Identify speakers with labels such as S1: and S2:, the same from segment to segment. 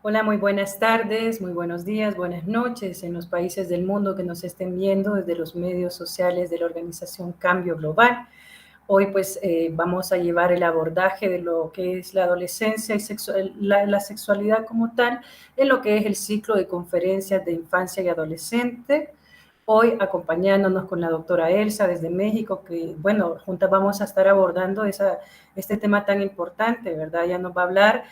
S1: Hola, muy buenas tardes, muy buenos días, buenas noches en los países del mundo que nos estén viendo desde los medios sociales de la organización Cambio Global. Hoy pues vamos a llevar el abordaje de lo que es la adolescencia y la sexualidad como tal en lo que es el ciclo de conferencias de infancia y adolescente. Hoy acompañándonos con la doctora Elsa desde México, que bueno, juntas vamos a estar abordando este tema tan importante, ¿verdad? Ella nos va a hablar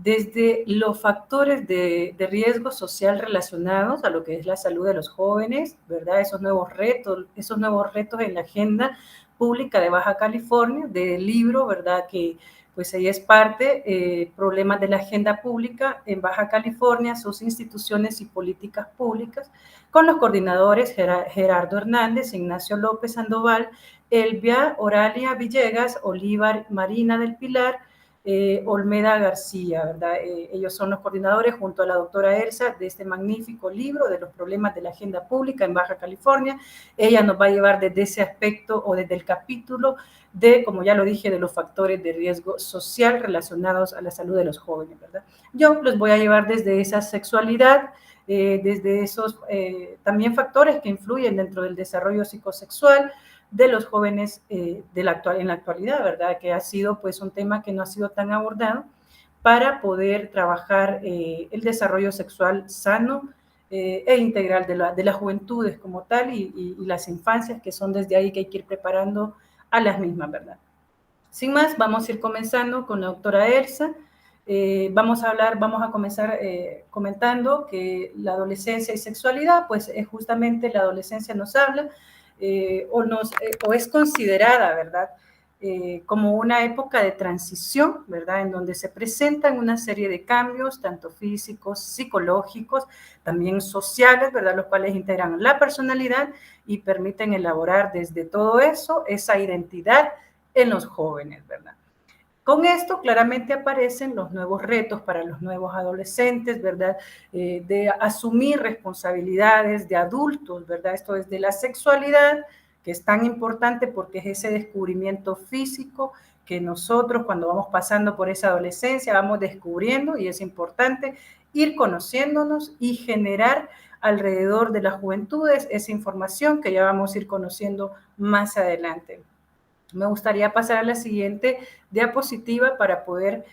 S1: desde los factores de riesgo social relacionados a lo que es la salud de los jóvenes, ¿verdad? Esos nuevos retos en la agenda pública de Baja California, del libro, ¿verdad? Que pues ella es parte, problemas de la agenda pública en Baja California, sus instituciones y políticas públicas, con los coordinadores Gerardo Hernández, Ignacio López Sandoval, Elvia Oralia Villegas, Olivar Marina del Pilar, Olmeda García, ¿verdad? Ellos son los coordinadores junto a la doctora Elsa de este magnífico libro de los problemas de la agenda pública en Baja California. Ella nos va a llevar desde ese aspecto o desde el capítulo de, como ya lo dije, de los factores de riesgo social relacionados a la salud de los jóvenes, ¿verdad? Yo los voy a llevar desde esa sexualidad, desde esos también factores que influyen dentro del desarrollo psicosexual de los jóvenes en la actualidad, ¿verdad? Que ha sido pues un tema que no ha sido tan abordado para poder trabajar el desarrollo sexual sano e integral de las juventudes como tal y las infancias, que son desde ahí que hay que ir preparando a las mismas, ¿verdad? Sin más, vamos a ir comenzando con la doctora Elsa. Vamos a comenzar comentando que la adolescencia y sexualidad, pues es justamente la adolescencia nos habla o es considerada, ¿verdad? Como una época de transición, ¿verdad? En donde se presentan una serie de cambios, tanto físicos, psicológicos, también sociales, ¿verdad? Los cuales integran la personalidad y permiten elaborar desde todo eso esa identidad en los jóvenes, ¿verdad? Con esto claramente aparecen los nuevos retos para los nuevos adolescentes, ¿verdad? De asumir responsabilidades de adultos, ¿verdad? Esto es de la sexualidad, que es tan importante porque es ese descubrimiento físico que nosotros cuando vamos pasando por esa adolescencia vamos descubriendo y es importante ir conociéndonos y generar alrededor de las juventudes esa información que ya vamos a ir conociendo más adelante. Me gustaría pasar a la siguiente diapositiva para poder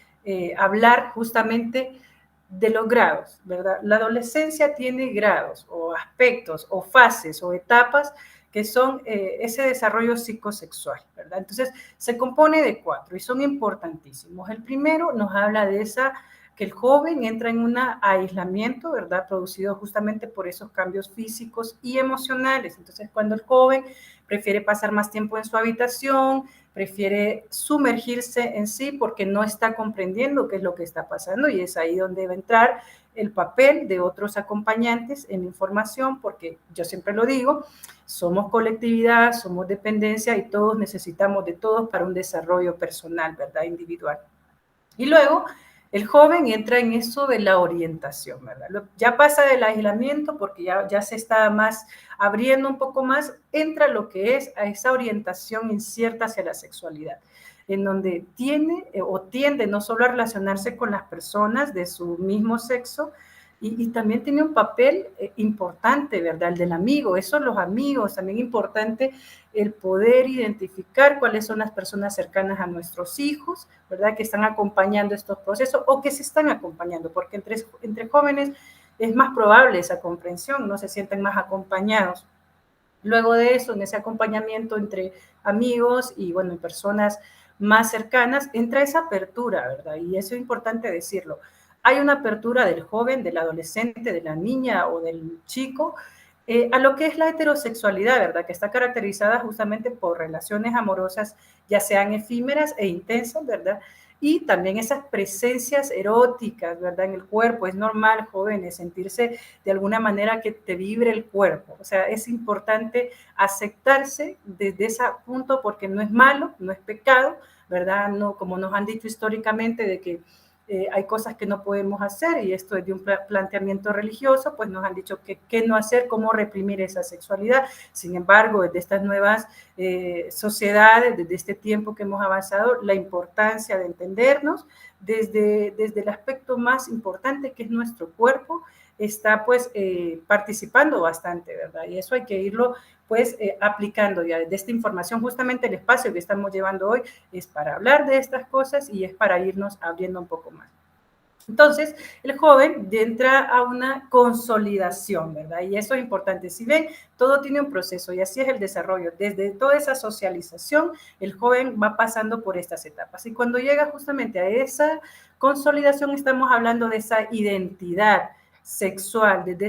S1: hablar justamente de los grados, ¿verdad? La adolescencia tiene grados o aspectos o fases o etapas que son ese desarrollo psicosexual, ¿verdad? Entonces, se compone de 4 y son importantísimos. El primero nos habla de que el joven entra en un aislamiento, ¿verdad? Producido justamente por esos cambios físicos y emocionales. Entonces, cuando el joven prefiere pasar más tiempo en su habitación, prefiere sumergirse en sí porque no está comprendiendo qué es lo que está pasando y es ahí donde va a entrar el papel de otros acompañantes en información, porque yo siempre lo digo, somos colectividad, somos dependencia y todos necesitamos de todos para un desarrollo personal, ¿verdad? Individual. Y luego el joven entra en eso de la orientación, ¿verdad? Ya pasa del aislamiento porque ya se está más abriendo un poco más, entra lo que es a esa orientación incierta hacia la sexualidad, en donde tiene o tiende no solo a relacionarse con las personas de su mismo sexo, y también tiene un papel importante, ¿verdad? El del amigo, eso los amigos, también importante el poder identificar cuáles son las personas cercanas a nuestros hijos, ¿verdad? Que están acompañando estos procesos o que se están acompañando, porque entre jóvenes es más probable esa comprensión, no se sienten más acompañados. Luego de eso, en ese acompañamiento entre amigos y, bueno, personas más cercanas, entra esa apertura, ¿verdad? Y eso es importante decirlo. Hay una apertura del joven, del adolescente, de la niña o del chico a lo que es la heterosexualidad, ¿verdad? Que está caracterizada justamente por relaciones amorosas, ya sean efímeras e intensas, ¿verdad? Y también esas presencias eróticas, ¿verdad? En el cuerpo. Es normal, jóvenes, sentirse de alguna manera que te vibre el cuerpo. O sea, es importante aceptarse desde ese punto porque no es malo, no es pecado, ¿verdad? No, como nos han dicho históricamente de que hay cosas que no podemos hacer, y esto es de un planteamiento religioso, pues nos han dicho que qué no hacer, cómo reprimir esa sexualidad. Sin embargo, desde estas nuevas sociedades, desde este tiempo que hemos avanzado, la importancia de entendernos desde el aspecto más importante, que es nuestro cuerpo, está pues participando bastante, ¿verdad? Y eso hay que irlo pues aplicando ya desde esta información. Justamente el espacio que estamos llevando hoy es para hablar de estas cosas y es para irnos abriendo un poco más. Entonces, el joven entra a una consolidación, ¿verdad? Y eso es importante. Si ven, todo tiene un proceso y así es el desarrollo. Desde toda esa socialización, el joven va pasando por estas etapas. Y cuando llega justamente a esa consolidación, estamos hablando de esa identidad sexual, desde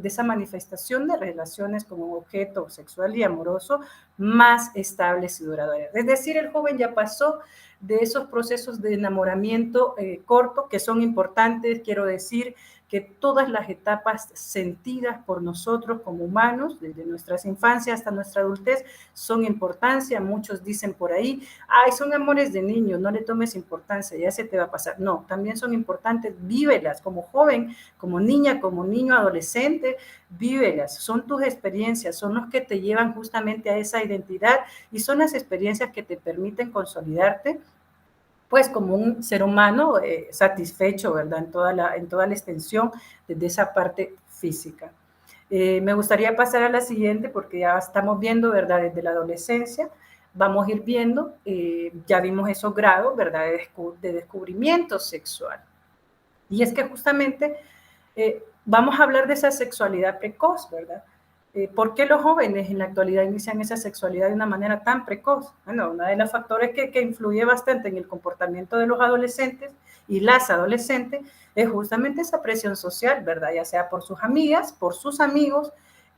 S1: esa manifestación de relaciones como objeto sexual y amoroso más estables y duraderas. Es decir, el joven ya pasó de esos procesos de enamoramiento corto, que son importantes. Quiero decir que todas las etapas sentidas por nosotros como humanos, desde nuestras infancias hasta nuestra adultez, son importancia. Muchos dicen por ahí, ay, son amores de niño, no le tomes importancia, ya se te va a pasar. No, también son importantes, vívelas como joven, como niña, como niño, adolescente, vívelas. Son tus experiencias, son los que te llevan justamente a esa identidad y son las experiencias que te permiten consolidarte pues como un ser humano satisfecho, ¿verdad? En toda la extensión desde esa parte física. Me gustaría pasar a la siguiente porque ya estamos viendo, ¿verdad? Desde la adolescencia, vamos a ir viendo, ya vimos esos grados, ¿verdad? De descubrimiento sexual. Y es que justamente vamos a hablar de esa sexualidad precoz, ¿verdad? ¿Por qué los jóvenes en la actualidad inician esa sexualidad de una manera tan precoz? Bueno, uno de los factores que influye bastante en el comportamiento de los adolescentes y las adolescentes es justamente esa presión social, ¿verdad? Ya sea por sus amigas, por sus amigos,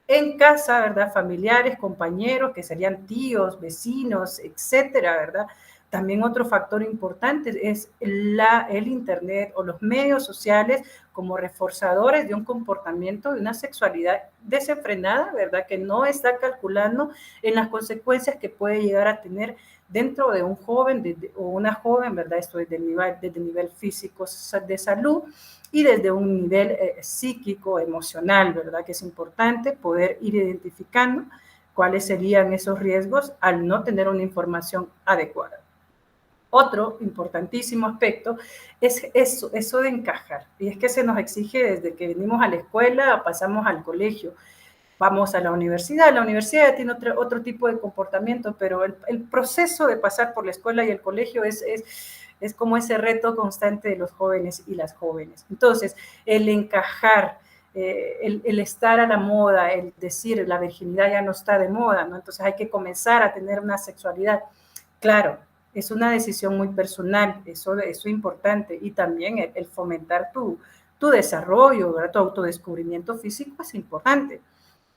S1: en casa, ¿verdad? Familiares, compañeros, que serían tíos, vecinos, etcétera, ¿verdad? También otro factor importante es el Internet o los medios sociales como reforzadores de un comportamiento, de una sexualidad desenfrenada, ¿verdad? Que no está calculando en las consecuencias que puede llegar a tener dentro de un joven o una joven, ¿verdad? Esto desde el nivel físico de salud y desde un nivel psíquico, emocional, ¿verdad? Que es importante poder ir identificando cuáles serían esos riesgos al no tener una información adecuada. Otro importantísimo aspecto es eso de encajar. Y es que se nos exige desde que venimos a la escuela, pasamos al colegio, vamos a la universidad. La universidad tiene otro tipo de comportamiento, pero el proceso de pasar por la escuela y el colegio es como ese reto constante de los jóvenes y las jóvenes. Entonces, el encajar, el estar a la moda, el decir la virginidad ya no está de moda, ¿no? Entonces hay que comenzar a tener una sexualidad. Claro, es una decisión muy personal, eso es importante, y también el fomentar tu desarrollo, ¿verdad? Tu autodescubrimiento físico es importante,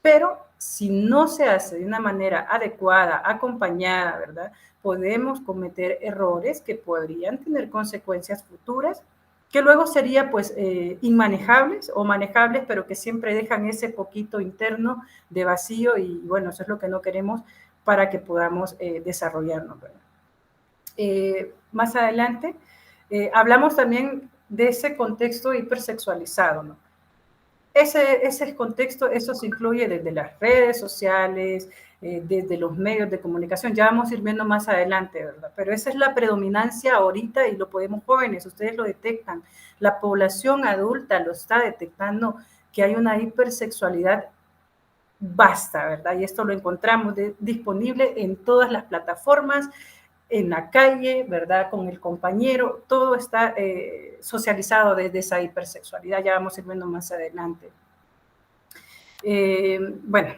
S1: pero si no se hace de una manera adecuada, acompañada, ¿verdad? Podemos cometer errores que podrían tener consecuencias futuras, que luego sería pues inmanejables o manejables, pero que siempre dejan ese poquito interno de vacío y bueno, eso es lo que no queremos para que podamos desarrollarnos, ¿verdad? Más adelante, hablamos también de ese contexto hipersexualizado, ¿no? Ese contexto, eso se incluye desde las redes sociales, desde los medios de comunicación, ya vamos a ir viendo más adelante, ¿verdad? Pero esa es la predominancia ahorita y lo podemos jóvenes, ustedes lo detectan, la población adulta lo está detectando, que hay una hipersexualidad vasta, ¿verdad? Y esto lo encontramos disponible en todas las plataformas, en la calle, ¿verdad? Con el compañero, todo está socializado desde esa hipersexualidad, ya vamos a ir viendo más adelante. Bueno,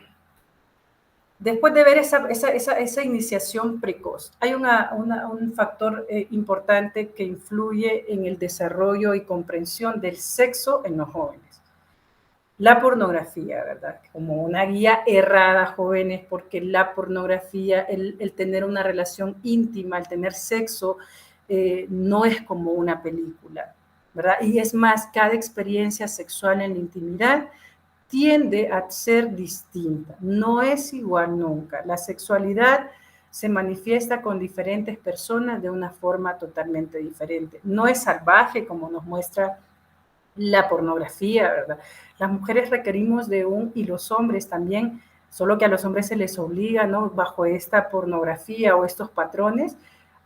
S1: después de ver esa iniciación precoz, hay un factor importante que influye en el desarrollo y comprensión del sexo en los jóvenes. La pornografía, ¿verdad? Como una guía errada, jóvenes, porque la pornografía, el tener una relación íntima, el tener sexo, no es como una película, ¿verdad? Y es más, cada experiencia sexual en la intimidad tiende a ser distinta, no es igual nunca. La sexualidad se manifiesta con diferentes personas de una forma totalmente diferente. No es salvaje como nos muestra la pornografía, ¿verdad? Las mujeres requerimos y los hombres también, solo que a los hombres se les obliga, ¿no? Bajo esta pornografía o estos patrones,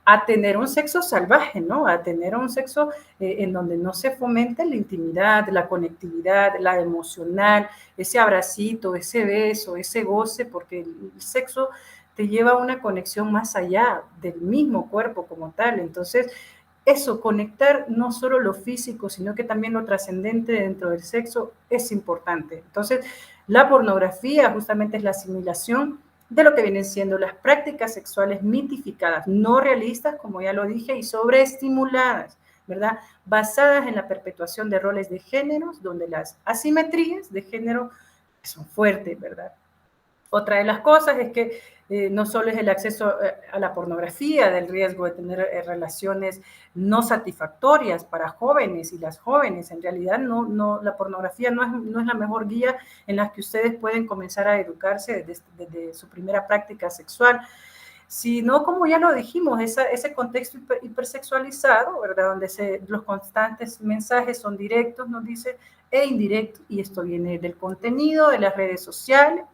S1: a tener un sexo salvaje, ¿no? A tener un sexo en donde no se fomente la intimidad, la conectividad, la emocional, ese abracito, ese beso, ese goce, porque el sexo te lleva a una conexión más allá del mismo cuerpo como tal. Entonces, eso, conectar no solo lo físico, sino que también lo trascendente dentro del sexo es importante. Entonces, la pornografía justamente es la asimilación de lo que vienen siendo las prácticas sexuales mitificadas, no realistas, como ya lo dije, y sobreestimuladas, ¿verdad? Basadas en la perpetuación de roles de géneros, donde las asimetrías de género son fuertes, ¿verdad? Otra de las cosas es que no solo es el acceso a la pornografía, del riesgo de tener relaciones no satisfactorias para jóvenes y las jóvenes. En realidad, la pornografía no es la mejor guía en la que ustedes pueden comenzar a educarse desde su primera práctica sexual, sino, como ya lo dijimos, ese contexto hipersexualizado, ¿verdad? Donde los constantes mensajes son directos, nos dice, e indirectos, y esto viene del contenido, de las redes sociales,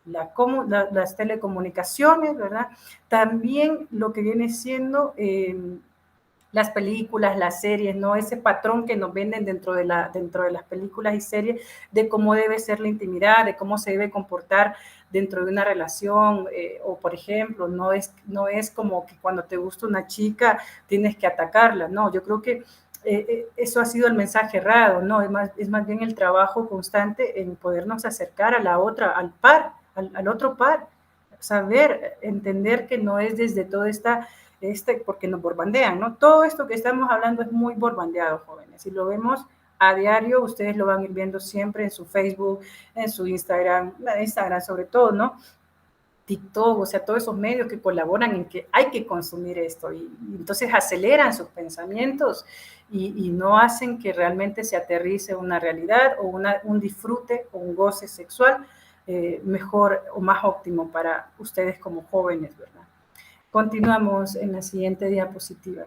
S1: las telecomunicaciones, ¿verdad? También lo que viene siendo las películas, las series, ¿no? Ese patrón que nos venden dentro de las películas y series de cómo debe ser la intimidad, de cómo se debe comportar dentro de una relación, o por ejemplo, no es como que cuando te gusta una chica tienes que atacarla, no, yo creo que eso ha sido el mensaje errado, ¿no? Es más bien el trabajo constante en podernos acercar a la otra, al par, al otro par, saber, entender que no es desde toda porque nos borbandean, ¿no? Todo esto que estamos hablando es muy borbandeado, jóvenes, y lo vemos a diario, ustedes lo van a ir viendo siempre en su Facebook, en su Instagram sobre todo, ¿no? TikTok, o sea, todos esos medios que colaboran en que hay que consumir esto y entonces aceleran sus pensamientos y no hacen que realmente se aterrice una realidad o un disfrute o un goce sexual mejor o más óptimo para ustedes como jóvenes, ¿verdad? Continuamos en la siguiente diapositiva.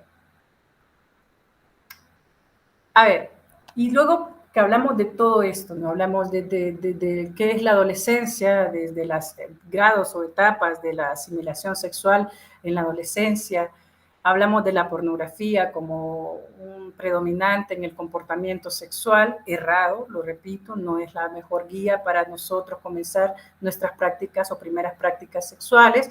S1: A ver, y luego que hablamos de todo esto, ¿no? Hablamos de qué es la adolescencia, desde los grados o etapas de la asimilación sexual en la adolescencia. Hablamos de la pornografía como un predominante en el comportamiento sexual, errado, lo repito, no es la mejor guía para nosotros comenzar nuestras prácticas o primeras prácticas sexuales.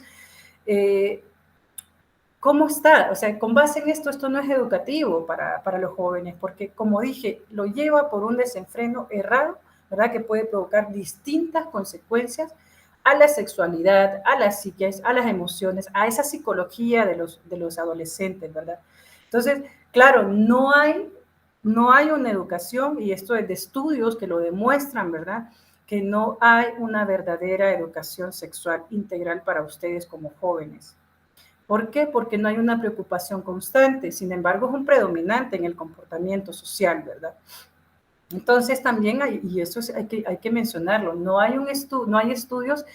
S1: ¿Cómo está? O sea, con base en esto no es educativo para los jóvenes, porque como dije, lo lleva por un desenfreno errado, ¿verdad? Que puede provocar distintas consecuencias a la sexualidad, a las psiques, a las emociones, a esa psicología de los adolescentes, ¿verdad? Entonces, claro, no hay una educación, y esto es de estudios que lo demuestran, ¿verdad? Que no hay una verdadera educación sexual integral para ustedes como jóvenes. ¿Por qué? Porque no hay una preocupación constante, sin embargo es un predominante en el comportamiento social, ¿verdad? Entonces también hay, y eso hay que mencionarlo, no hay estudios,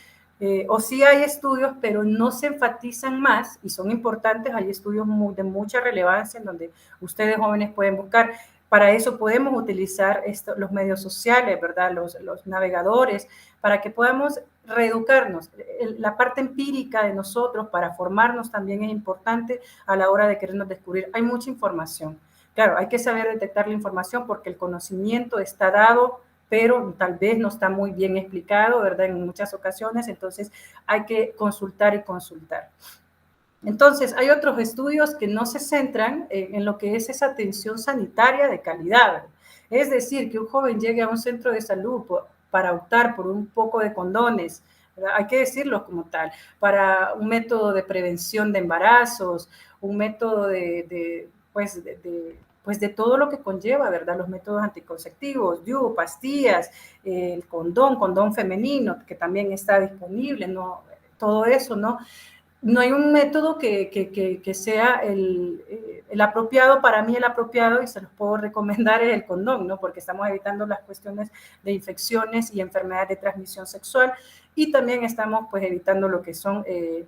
S1: o sí hay estudios, pero no se enfatizan más, y son importantes, hay estudios de mucha relevancia en donde ustedes jóvenes pueden buscar. Para eso podemos utilizar los medios sociales, ¿verdad? Los navegadores, para que podamos reeducarnos. La parte empírica de nosotros para formarnos también es importante a la hora de querernos descubrir. Hay mucha información. Claro, hay que saber detectar la información porque el conocimiento está dado, pero tal vez no está muy bien explicado, ¿verdad? En muchas ocasiones, entonces hay que consultar y consultar. Entonces, hay otros estudios que no se centran en lo que es esa atención sanitaria de calidad. Es decir, que un joven llegue a un centro de salud para optar por un poco de condones, ¿verdad? Hay que decirlo como tal, para un método de prevención de embarazos, un método pues de todo lo que conlleva, ¿verdad? Los métodos anticonceptivos, DIU, pastillas, condón femenino, que también está disponible, ¿no? Todo eso, ¿no? no hay un método que sea el apropiado. Para mí el apropiado, y se los puedo recomendar, es el condón, ¿no? Porque estamos evitando las cuestiones de infecciones y enfermedades de transmisión sexual, y también estamos pues evitando lo que son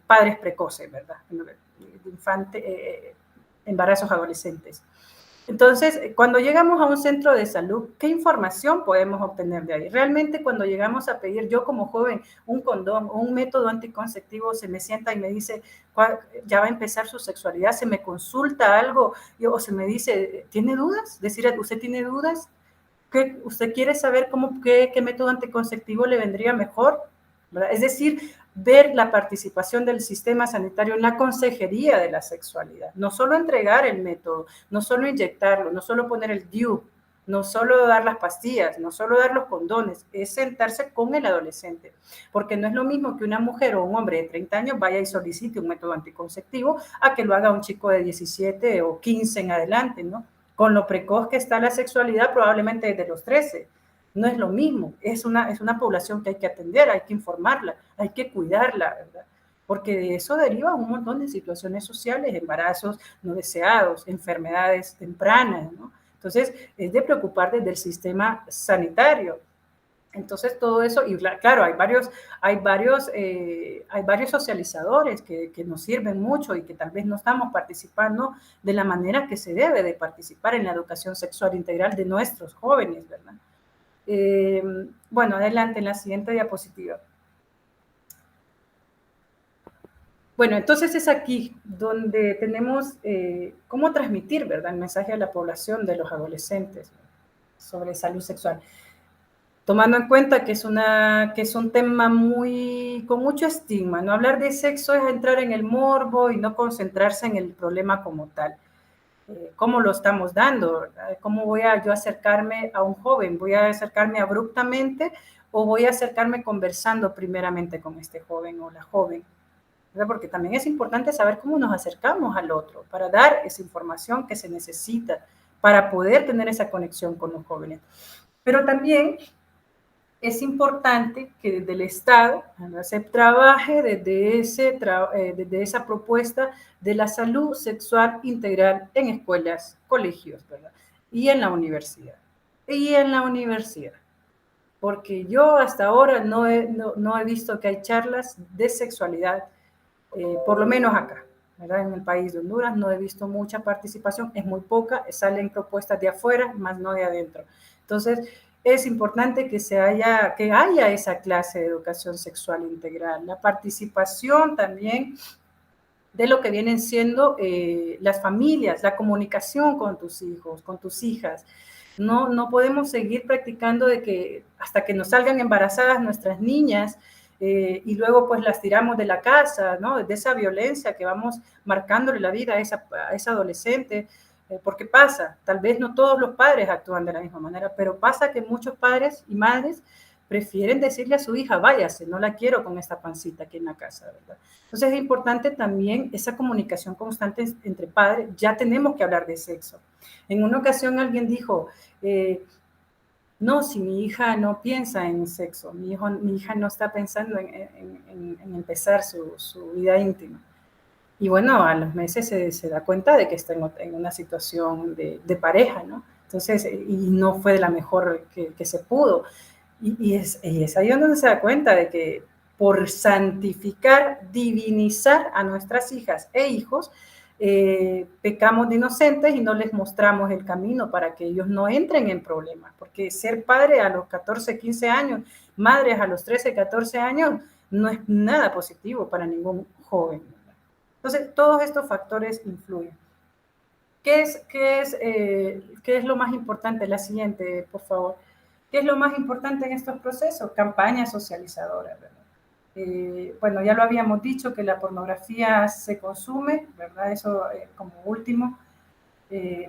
S1: padres precoces, ¿verdad? Embarazos adolescentes. Entonces, cuando llegamos a un centro de salud, ¿qué información podemos obtener de ahí? Realmente cuando llegamos a pedir, yo como joven, un condón o un método anticonceptivo, se me sienta y me dice, ya va a empezar su sexualidad, se me consulta algo, o se me dice, ¿tiene dudas? Decir, ¿usted tiene dudas? ¿Usted quiere saber qué método anticonceptivo le vendría mejor? ¿Verdad? Es decir, ver la participación del sistema sanitario en la consejería de la sexualidad. No solo entregar el método, no solo inyectarlo, no solo poner el DIU, no solo dar las pastillas, no solo dar los condones, es sentarse con el adolescente. Porque no es lo mismo que una mujer o un hombre de 30 años vaya y solicite un método anticonceptivo a que lo haga un chico de 17 o 15 en adelante, ¿no? Con lo precoz que está la sexualidad, probablemente desde los 13. No es lo mismo, es una población que hay que atender, hay que informarla, hay que cuidarla, ¿verdad? Porque de eso deriva un montón de situaciones sociales, embarazos no deseados, enfermedades tempranas, ¿no? Entonces, es de preocupar desde el sistema sanitario. Entonces, todo eso, y claro, hay varios socializadores que nos sirven mucho y que tal vez no estamos participando de la manera que se debe de participar en la educación sexual integral de nuestros jóvenes, ¿verdad? Bueno, adelante en la siguiente diapositiva. Bueno, entonces es aquí donde tenemos cómo transmitir, ¿verdad?, el mensaje a la población de los adolescentes sobre salud sexual. Tomando en cuenta que es un tema con mucho estigma, ¿no? Hablar de sexo es entrar en el morbo y no concentrarse en el problema como tal. ¿Cómo lo estamos dando? ¿Verdad? ¿Cómo voy a yo acercarme a un joven? ¿Voy a acercarme abruptamente o voy a acercarme conversando primeramente con este joven o la joven? ¿Verdad? Porque también es importante saber cómo nos acercamos al otro para dar esa información que se necesita para poder tener esa conexión con los jóvenes. Pero también es importante que desde el Estado se trabaje desde esa propuesta de la salud sexual integral en escuelas, colegios, ¿verdad? Y en la universidad. Y en la universidad. Porque yo hasta ahora no he visto que hay charlas de sexualidad, por lo menos acá, ¿verdad? En el país de Honduras no he visto mucha participación, es muy poca, salen propuestas de afuera, más no de adentro. Entonces, es importante que haya esa clase de educación sexual integral, la participación también de lo que vienen siendo las familias, la comunicación con tus hijos, con tus hijas. No podemos seguir practicando de que hasta que nos salgan embarazadas nuestras niñas y luego pues las tiramos de la casa, ¿no? De esa violencia que vamos marcándole la vida a esa adolescente. Porque pasa, tal vez no todos los padres actúan de la misma manera, pero pasa que muchos padres y madres prefieren decirle a su hija, váyase, no la quiero con esta pancita aquí en la casa, ¿verdad? Entonces es importante también esa comunicación constante entre padres. Ya tenemos que hablar de sexo. En una ocasión alguien dijo, no, si mi hija no piensa en sexo, mi hija no está pensando en empezar su vida íntima. Y bueno, a los meses se da cuenta de que está en una situación de pareja, ¿no? Entonces, y no fue de la mejor que se pudo. Y es ahí donde se da cuenta de que por santificar, divinizar a nuestras hijas e hijos, pecamos de inocentes y no les mostramos el camino para que ellos no entren en problemas. Porque ser padre a los 14, 15 años, madres a los 13, 14 años, no es nada positivo para ningún joven. Entonces, todos estos factores influyen. ¿Qué es lo más importante? La siguiente, por favor. ¿Qué es lo más importante en estos procesos? Campañas socializadoras, ¿verdad? Bueno, ya lo habíamos dicho que la pornografía se consume, ¿verdad? Eso como último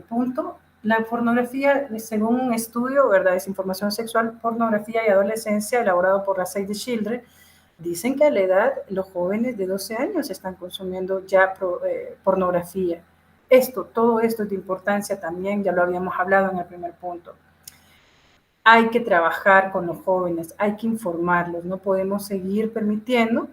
S1: punto. La pornografía, según un estudio, ¿verdad? Desinformación sexual, pornografía y adolescencia elaborado por la Save the Children, dicen que a la edad los jóvenes de 12 años están consumiendo ya pornografía. Todo esto es de importancia también, ya lo habíamos hablado en el primer punto. Hay que trabajar con los jóvenes, hay que informarlos, no podemos seguir permitiendo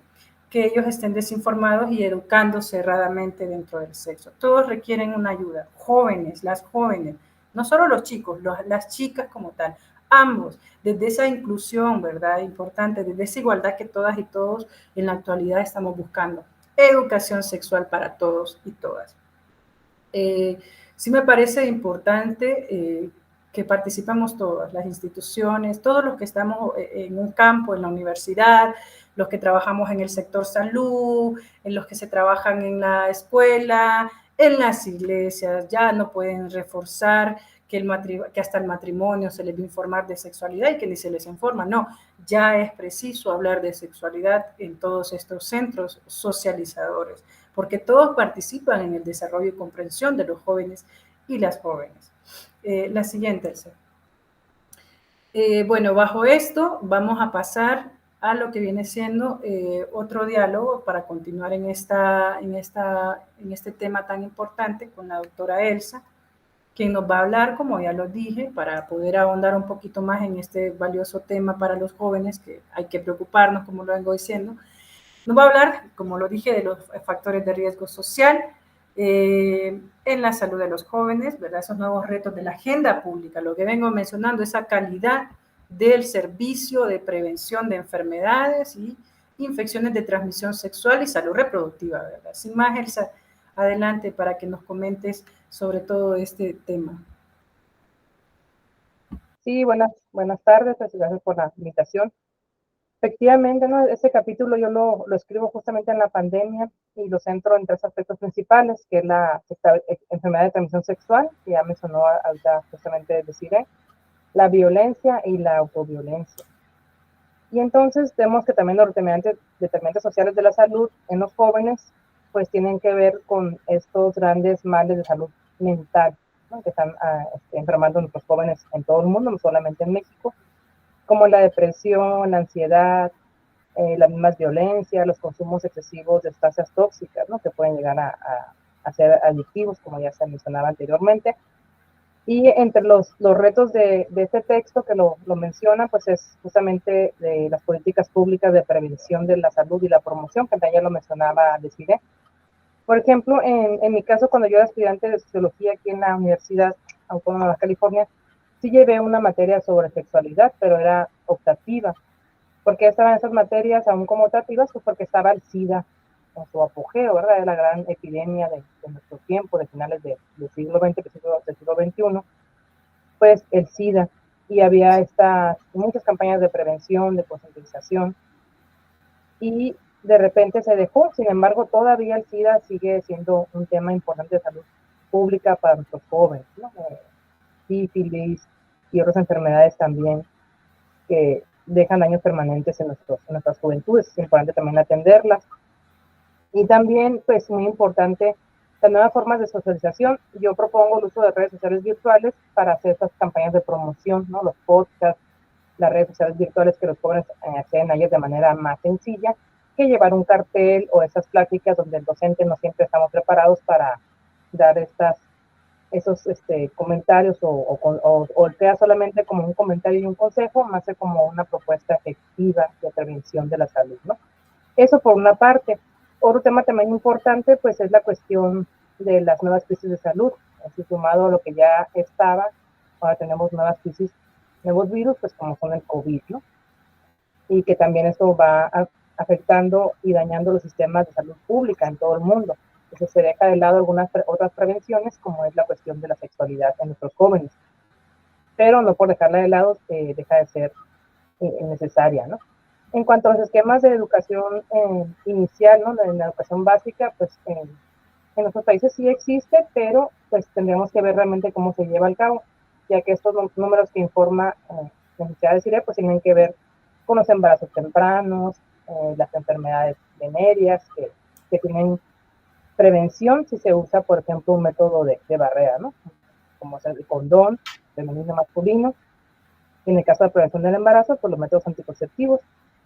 S1: que ellos estén desinformados y educándose erradamente dentro del sexo. Todos requieren una ayuda, jóvenes, las jóvenes, no solo los chicos, las chicas como tal, ambos, desde esa inclusión, ¿verdad? Importante, desde esa igualdad que todas y todos en la actualidad estamos buscando. Educación sexual para todos y todas. Sí me parece importante que participemos todas, las instituciones, todos los que estamos en un campo, en la universidad, los que trabajamos en el sector salud, en los que se trabajan en la escuela, en las iglesias, ya no pueden reforzar que hasta el matrimonio se les va a informar de sexualidad y que ni se les informa, no, ya es preciso hablar de sexualidad en todos estos centros socializadores, porque todos participan en el desarrollo y comprensión de los jóvenes y las jóvenes. La siguiente, Elsa. Bueno, bajo esto vamos a pasar a lo que viene siendo otro diálogo para continuar en este tema tan importante con la doctora Elsa, quien nos va a hablar, como ya lo dije, para poder ahondar un poquito más en este valioso tema para los jóvenes, que hay que preocuparnos, como lo vengo diciendo. Nos va a hablar, como lo dije, de los factores de riesgo social en la salud de los jóvenes, ¿verdad? Esos nuevos retos de la agenda pública, lo que vengo mencionando, esa calidad del servicio de prevención de enfermedades y infecciones de transmisión sexual y salud reproductiva, ¿verdad? Sin más, Elsa, adelante para que nos comentes sobre todo este tema.
S2: Sí, buenas tardes, gracias por la invitación. Efectivamente, ¿no? Este capítulo yo lo escribo justamente en la pandemia y lo centro en tres aspectos principales, que es la enfermedad de transmisión sexual, que ya mencionó ahorita justamente Desiree, la violencia y la autoviolencia. Y entonces vemos que también los determinantes sociales de la salud en los jóvenes pues tienen que ver con estos grandes males de salud mental, ¿no? Que están enfermando a nuestros jóvenes en todo el mundo, no solamente en México, como la depresión, la ansiedad, las mismas violencias, los consumos excesivos de sustancias tóxicas, ¿no? Que pueden llegar a ser adictivos, como ya se mencionaba anteriormente. Y entre los retos de este texto que lo menciona, pues es justamente de las políticas públicas de prevención de la salud y la promoción, que también ya lo mencionaba Desiree. Por ejemplo, en mi caso, cuando yo era estudiante de sociología aquí en la Universidad Autónoma de California, sí llevé una materia sobre sexualidad, pero era optativa. ¿Por qué estaban esas materias aún como optativas? Pues porque estaba el SIDA en su apogeo, ¿verdad? Es la gran epidemia de nuestro tiempo, de finales del siglo XX, del siglo XXI, pues el SIDA. Y había muchas campañas de prevención, de concientización, y de repente se dejó. Sin embargo, todavía el SIDA sigue siendo un tema importante de salud pública para nuestros jóvenes, ¿no? Sífilis y otras enfermedades también que dejan daños permanentes en nuestras juventudes. Es importante también atenderlas. Y también, pues, muy importante, las nuevas formas de socialización. Yo propongo el uso de redes sociales virtuales para hacer estas campañas de promoción, ¿no? Los podcasts, las redes sociales virtuales, que los jóvenes acceden a ellas de manera más sencilla que llevar un cartel o esas pláticas donde el docente no siempre estamos preparados para dar esos comentarios o queda solamente como un comentario y un consejo, más que como una propuesta efectiva de prevención de la salud, ¿no? Eso por una parte. Otro tema también importante, pues, es la cuestión de las nuevas crisis de salud. Así, sumado a lo que ya estaba, ahora tenemos nuevas crisis, nuevos virus, pues como son el COVID, ¿no? Y que también esto va afectando y dañando los sistemas de salud pública en todo el mundo. Entonces se deja de lado algunas otras prevenciones, como es la cuestión de la sexualidad en nuestros jóvenes. Pero no por dejarla de lado, deja de ser necesaria, ¿no? En cuanto a los esquemas de educación inicial, ¿no? En la educación básica, pues en nuestros países sí existe, pero pues tendríamos que ver realmente cómo se lleva a cabo, ya que estos números que informa la Universidad de Chile, pues tienen que ver con los embarazos tempranos, las enfermedades venéreas, que tienen prevención si se usa, por ejemplo, un método de barrera, ¿no? Como es el condón femenino masculino. En el caso de prevención del embarazo, pues los métodos anticonceptivos,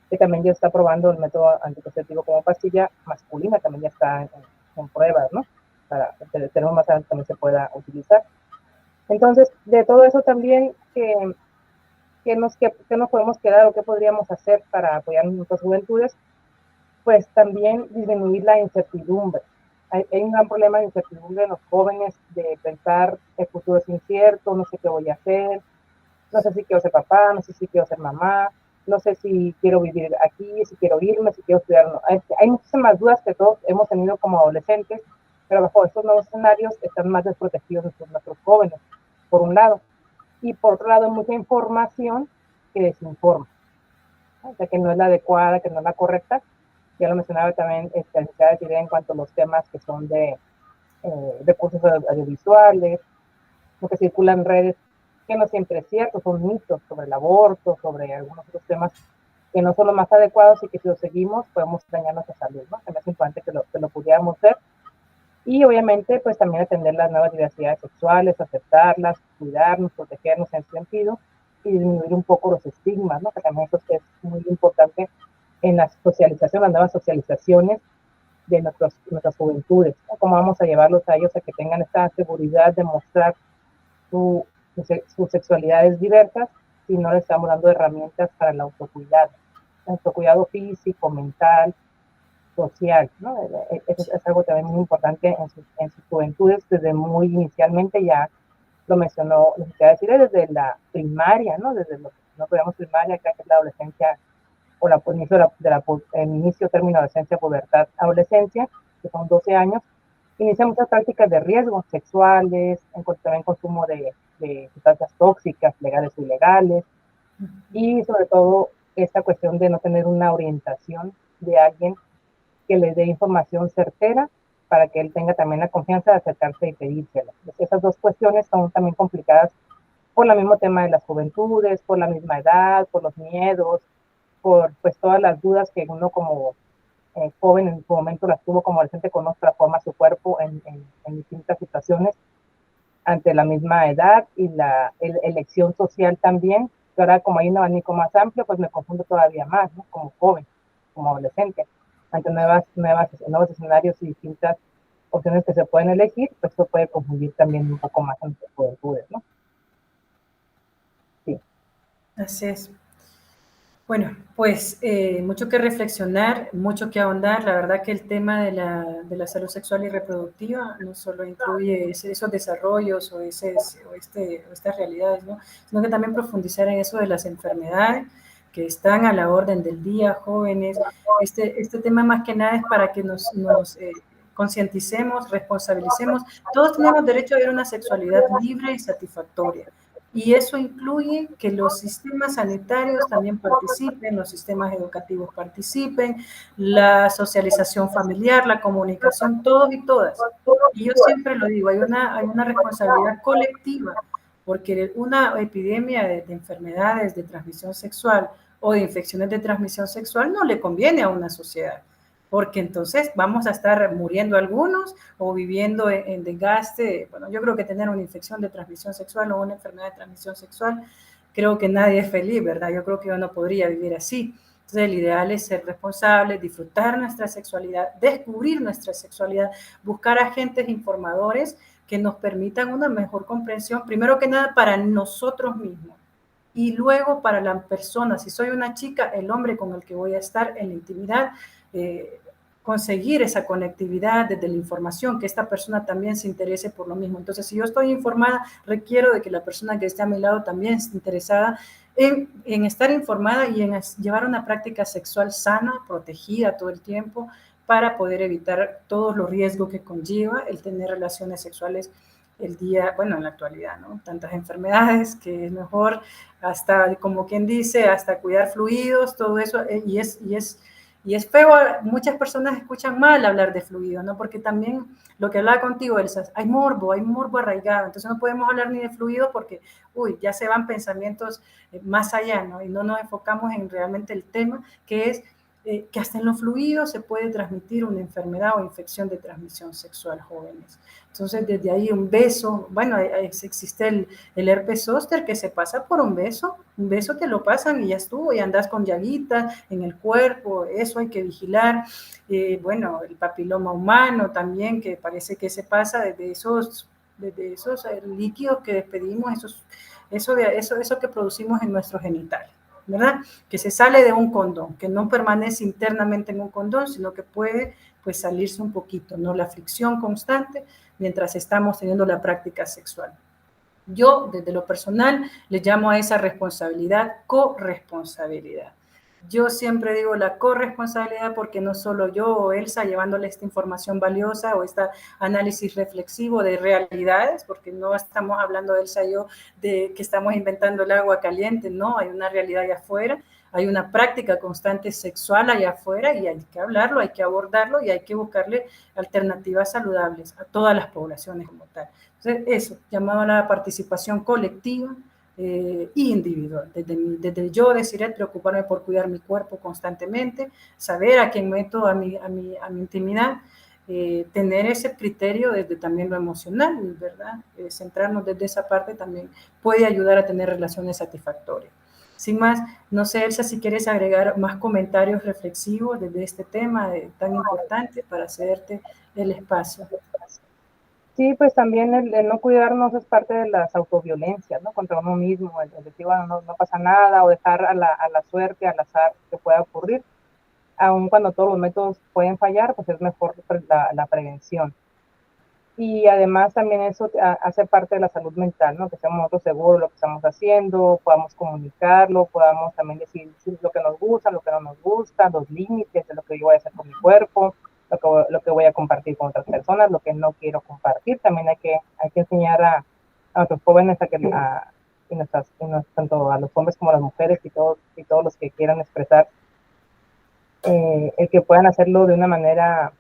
S2: que también ya está probando el método anticonceptivo como pastilla masculina, también ya está en pruebas, ¿no? Para que tenemos más adelante también se pueda utilizar. Entonces, de todo eso también, ¿qué nos podemos quedar o qué podríamos hacer para apoyar a nuestras juventudes? pues también disminuir la incertidumbre. Hay un gran problema de incertidumbre en los jóvenes, de pensar el futuro es incierto, no sé qué voy a hacer, no sé si quiero ser papá, no sé si quiero ser mamá, no sé si quiero vivir aquí, si quiero irme, si quiero estudiar o no. Hay muchísimas dudas que todos hemos tenido como adolescentes, pero bajo estos nuevos escenarios están más desprotegidos nuestros jóvenes, por un lado. Y por otro lado, hay mucha información que desinforma, ¿no? O sea, que no es la adecuada, que no es la correcta. Ya lo mencionaba también la necesidad de en cuanto a los temas que son de recursos audiovisuales, lo que circula en redes, que no siempre es cierto, son mitos sobre el aborto, sobre algunos otros temas que no son los más adecuados y que si los seguimos podemos dañar nuestra salud, ¿no? Es importante que lo pudiéramos ver. Y obviamente, pues también atender las nuevas diversidades sexuales, aceptarlas, cuidarnos, protegernos en ese sentido y disminuir un poco los estigmas, ¿no? Que también eso es muy importante en la socialización, las nuevas socializaciones de nuestras juventudes, ¿no? Cómo vamos a llevarlos a ellos a que tengan esta seguridad de mostrar sus sexualidades diversas si no les estamos dando herramientas para el autocuidado físico, mental, social, ¿no? Eso es algo también muy importante en sus juventudes, desde muy inicialmente ya lo mencionó, les quería decir, desde la primaria, ¿no? Desde lo que no podemos primaria, que es la adolescencia, o el inicio el inicio, término, adolescencia, pubertad, adolescencia, que son 12 años, inicia muchas prácticas de riesgo sexuales, también consumo de sustancias tóxicas, legales o ilegales, y sobre todo esta cuestión de no tener una orientación de alguien que le dé información certera para que él tenga también la confianza de acercarse y pedírsela. Esas dos cuestiones son también complicadas por el mismo tema de las juventudes, por la misma edad, por los miedos, por pues todas las dudas que uno como joven en su momento las tuvo como adolescente, cómo transforma su cuerpo en distintas situaciones ante la misma edad y la elección social también. Que ahora como hay un abanico más amplio, pues me confundo todavía más, ¿no? Como joven, como adolescente, ante nuevos escenarios y distintas opciones que se pueden elegir, pues eso puede confundir también un poco más entre juventudes, ¿no? Sí.
S1: Así es. Bueno, pues mucho que reflexionar, mucho que ahondar. La verdad que el tema de la salud sexual y reproductiva no solo incluye esos desarrollos o estas realidades, ¿no? Sino que también profundizar en eso de las enfermedades que están a la orden del día, jóvenes. Este tema más que nada es para que nos concienticemos, responsabilicemos. Todos tenemos derecho a vivir una sexualidad libre y satisfactoria. Y eso incluye que los sistemas sanitarios también participen, los sistemas educativos participen, la socialización familiar, la comunicación, todos y todas. Y yo siempre lo digo, hay una responsabilidad colectiva, porque una epidemia de enfermedades de transmisión sexual o de infecciones de transmisión sexual no le conviene a una sociedad, porque entonces vamos a estar muriendo algunos o viviendo en desgaste. Bueno, yo creo que tener una infección de transmisión sexual o una enfermedad de transmisión sexual, creo que nadie es feliz, ¿verdad? Yo creo que yo no podría vivir así. Entonces, el ideal es ser responsables, disfrutar nuestra sexualidad, descubrir nuestra sexualidad, buscar agentes informadores que nos permitan una mejor comprensión, primero que nada para nosotros mismos y luego para la persona, si soy una chica, el hombre con el que voy a estar en la intimidad, conseguir esa conectividad desde la información, que esta persona también se interese por lo mismo. Entonces, si yo estoy informada, requiero de que la persona que esté a mi lado también esté interesada en estar informada y en llevar una práctica sexual sana, protegida todo el tiempo, para poder evitar todos los riesgos que conlleva el tener relaciones sexuales el día, bueno, en la actualidad, ¿no? Tantas enfermedades que es mejor hasta, como quien dice, hasta cuidar fluidos, todo eso, y es feo, muchas personas escuchan mal hablar de fluido, ¿no? Porque también lo que hablaba contigo, Elsa, hay morbo arraigado, entonces no podemos hablar ni de fluido porque, uy, ya se van pensamientos más allá, ¿no? Y no nos enfocamos en realmente el tema, que es que hasta en los fluidos se puede transmitir una enfermedad o infección de transmisión sexual jóvenes. Entonces, desde ahí un beso, bueno, existe el herpes zóster que se pasa por un beso te lo pasan y ya estuvo, y andas con llaguitas en el cuerpo, eso hay que vigilar. Bueno, el papiloma humano también, que parece que se pasa desde esos líquidos que despedimos, eso que producimos en nuestros genitales. ¿verdad? Que se sale de un condón, que no permanece internamente en un condón, sino que puede pues salirse un poquito, ¿no? La fricción constante mientras estamos teniendo la práctica sexual. Yo, desde lo personal, le llamo a esa responsabilidad corresponsabilidad. Yo siempre digo la corresponsabilidad porque no solo yo o Elsa llevándole esta información valiosa o este análisis reflexivo de realidades, porque no estamos hablando Elsa y yo de que estamos inventando el agua caliente, no, hay una realidad allá afuera, hay una práctica constante sexual allá afuera y hay que hablarlo, hay que abordarlo y hay que buscarle alternativas saludables a todas las poblaciones como tal. Entonces, eso, llamado a la participación colectiva y individual. Desde yo decidir preocuparme por cuidar mi cuerpo constantemente, saber a quién meto a mi intimidad, tener ese criterio desde también lo emocional, ¿verdad? Centrarnos desde esa parte también puede ayudar a tener relaciones satisfactorias. Sin más, no sé, Elsa, si quieres agregar más comentarios reflexivos desde este tema tan importante para cederte el espacio.
S2: Sí, pues también el no cuidarnos es parte de las autoviolencias, ¿no? Contra uno mismo, el decir, bueno, no pasa nada, o dejar a la suerte, al azar que pueda ocurrir. Aun cuando todos los métodos pueden fallar, pues es mejor la prevención. Y además también eso hace parte de la salud mental, ¿no? Que seamos nosotros seguros de lo que estamos haciendo, podamos comunicarlo, podamos también decir lo que nos gusta, lo que no nos gusta, los límites de lo que yo voy a hacer con mi cuerpo, lo que voy a compartir con otras personas, lo que no quiero compartir. También hay que enseñar a nuestros jóvenes tanto a los hombres como a las mujeres y todos los que quieran expresar, el que puedan hacerlo de una manera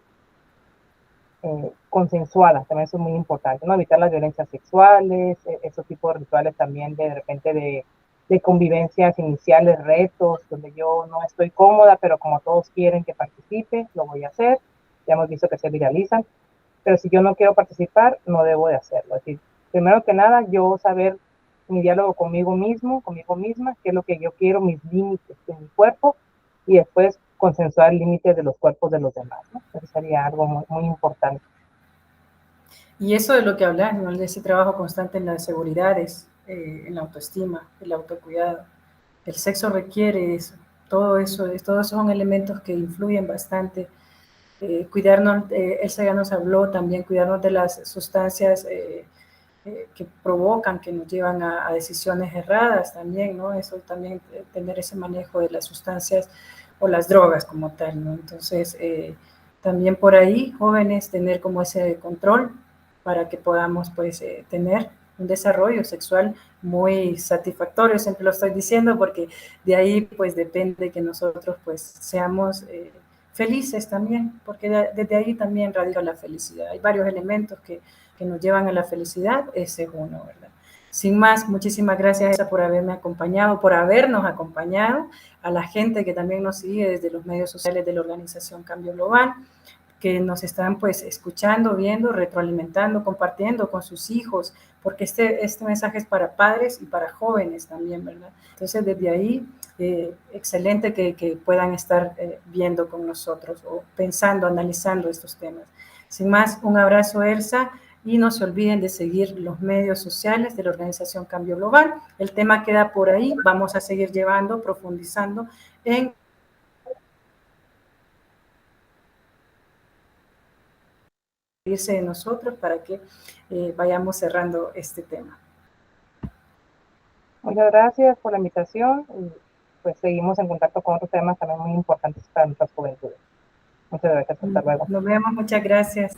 S2: consensuada, también eso es muy importante, ¿no? Evitar las violencias sexuales, esos tipos de rituales también de repente de convivencias iniciales, retos, donde yo no estoy cómoda, pero como todos quieren que participe, lo voy a hacer. Ya hemos visto que se viralizan, pero si yo no quiero participar, no debo de hacerlo. Es decir, primero que nada, yo saber mi diálogo conmigo mismo, conmigo misma, qué es lo que yo quiero, mis límites de mi cuerpo, y después consensuar límites de los cuerpos de los demás, ¿no? Eso sería algo muy, muy importante.
S1: Y eso de lo que hablas, ¿no? De ese trabajo constante en las seguridades, en la autoestima, el autocuidado. El sexo requiere eso, todos esos son elementos que influyen bastante. Cuidarnos, Elsa ya nos habló también, cuidarnos de las sustancias que provocan, que nos llevan a decisiones erradas también, ¿no? Eso también, tener ese manejo de las sustancias o las drogas como tal, ¿no? Entonces, también por ahí, jóvenes, tener como ese control para que podamos, pues, tener un desarrollo sexual muy satisfactorio, siempre lo estoy diciendo, porque de ahí, pues, depende que nosotros, pues, seamos felices también, porque desde ahí también radica la felicidad. Hay varios elementos que nos llevan a la felicidad, ese es uno, ¿verdad? Sin más, muchísimas gracias Elsa por haberme acompañado, por habernos acompañado, a la gente que también nos sigue desde los medios sociales de la organización Cambio Global, que nos están pues escuchando, viendo, retroalimentando, compartiendo con sus hijos, porque este mensaje es para padres y para jóvenes también, ¿verdad? Entonces, desde ahí, excelente que puedan estar viendo con nosotros o pensando, analizando estos temas. Sin más, un abrazo, Elsa, y no se olviden de seguir los medios sociales de la organización Cambio Global. El tema queda por ahí, vamos a seguir llevando, profundizando en de nosotros para que vayamos cerrando este tema.
S2: Muchas gracias por la invitación y pues seguimos en contacto con otros temas también muy importantes para nuestras juventudes. Muchas gracias, hasta luego.
S1: Nos vemos, muchas gracias.